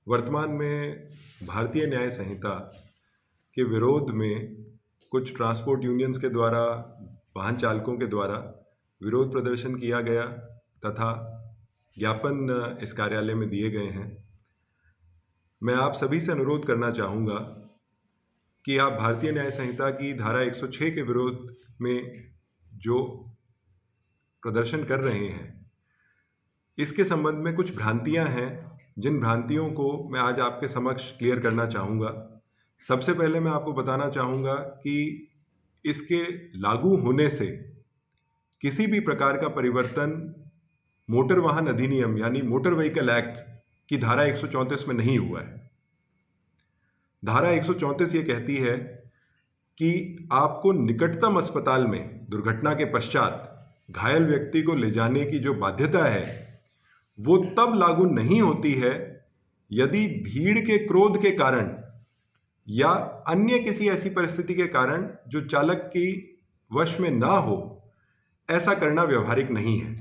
वर्तमान में भारतीय न्याय संहिता के विरोध में कुछ ट्रांसपोर्ट यूनियंस के द्वारा, वाहन चालकों के द्वारा विरोध प्रदर्शन किया गया तथा ज्ञापन इस कार्यालय में दिए गए हैं। मैं आप सभी से अनुरोध करना चाहूँगा कि आप भारतीय न्याय संहिता की धारा 106 के विरोध में जो प्रदर्शन कर रहे हैं, इसके संबंध में कुछ भ्रांतियां हैं, जिन भ्रांतियों को मैं आज आपके समक्ष क्लियर करना चाहूँगा। सबसे पहले मैं आपको बताना चाहूँगा कि इसके लागू होने से किसी भी प्रकार का परिवर्तन मोटर वाहन अधिनियम यानी मोटर व्हीकल एक्ट की धारा 134 में नहीं हुआ है। धारा 134 ये कहती है कि आपको निकटतम अस्पताल में दुर्घटना के पश्चात घायल व्यक्ति को ले जाने की जो बाध्यता है वो तब लागू नहीं होती है यदि भीड़ के क्रोध के कारण या अन्य किसी ऐसी परिस्थिति के कारण जो चालक की वश में ना हो, ऐसा करना व्यवहारिक नहीं है।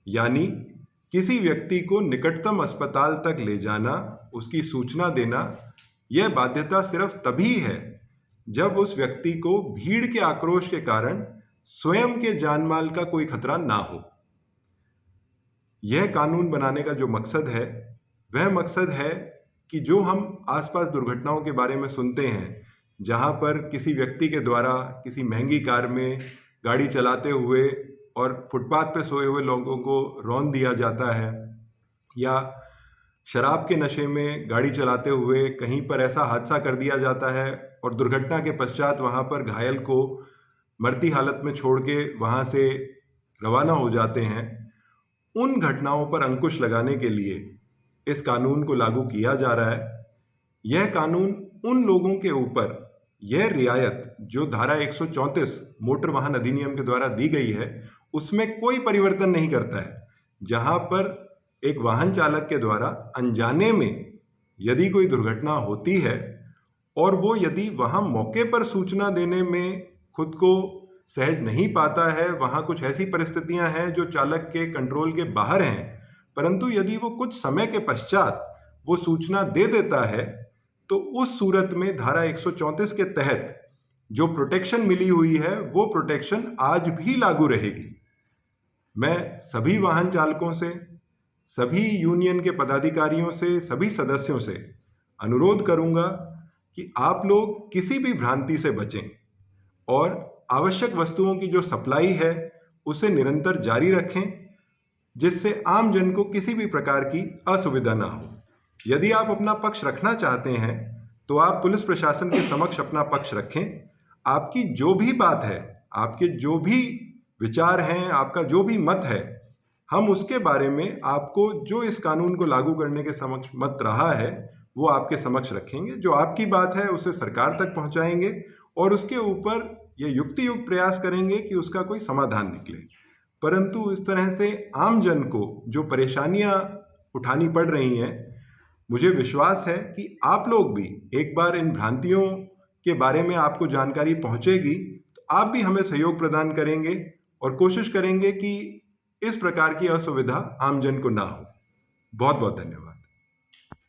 यानी किसी व्यक्ति को निकटतम अस्पताल तक ले जाना, उसकी सूचना देना, यह बाध्यता सिर्फ तभी है जब उस व्यक्ति को भीड़ के आक्रोश के कारण स्वयं के जानमाल का कोई खतरा ना हो। यह कानून बनाने का जो मकसद है वह मकसद है कि जो हम आसपास दुर्घटनाओं के बारे में सुनते हैं, जहां पर किसी व्यक्ति के द्वारा किसी महंगी कार में गाड़ी चलाते हुए और फुटपाथ पर सोए हुए लोगों को रौंद दिया जाता है, या शराब के नशे में गाड़ी चलाते हुए कहीं पर ऐसा हादसा कर दिया जाता है और दुर्घटना के पश्चात वहां पर घायल को मरती हालत में छोड़ के वहां से रवाना हो जाते हैं, उन घटनाओं पर अंकुश लगाने के लिए इस कानून को लागू किया जा रहा है। यह कानून उन लोगों के ऊपर यह रियायत जो धारा 134 मोटर वाहन अधिनियम के द्वारा दी गई है उसमें कोई परिवर्तन नहीं करता है। जहां पर एक वाहन चालक के द्वारा अनजाने में यदि कोई दुर्घटना होती है और वो यदि वहां मौके पर सूचना देने में खुद को सहज नहीं पाता है, वहां कुछ ऐसी परिस्थितियां हैं जो चालक के कंट्रोल के बाहर हैं, परंतु यदि वो कुछ समय के पश्चात वो सूचना दे देता है तो उस सूरत में धारा 134 के तहत जो प्रोटेक्शन मिली हुई है वो प्रोटेक्शन आज भी लागू रहेगी। मैं सभी वाहन चालकों से, सभी यूनियन के पदाधिकारियों से, सभी सदस्यों से अनुरोध करूंगा कि आप लोग किसी भी भ्रांति से बचें और आवश्यक वस्तुओं की जो सप्लाई है उसे निरंतर जारी रखें, जिससे आम जन को किसी भी प्रकार की असुविधा ना हो। यदि आप अपना पक्ष रखना चाहते हैं तो आप पुलिस प्रशासन के समक्ष अपना पक्ष रखें। आपकी जो भी बात है, आपके जो भी विचार हैं, आपका जो भी मत है, हम उसके बारे में आपको जो इस कानून को लागू करने के समक्ष मत रहा है वो आपके समक्ष रखेंगे। जो आपकी बात है उसे सरकार तक पहुंचाएंगे और उसके ऊपर ये युक्ति युक्त प्रयास करेंगे कि उसका कोई समाधान निकले। परंतु इस तरह से आम जन को जो परेशानियां उठानी पड़ रही हैं, मुझे विश्वास है कि आप लोग भी एक बार इन भ्रांतियों के बारे में आपको जानकारी पहुंचेगी तो आप भी हमें सहयोग प्रदान करेंगे और कोशिश करेंगे कि इस प्रकार की असुविधा आम जन को ना हो। बहुत बहुत धन्यवाद।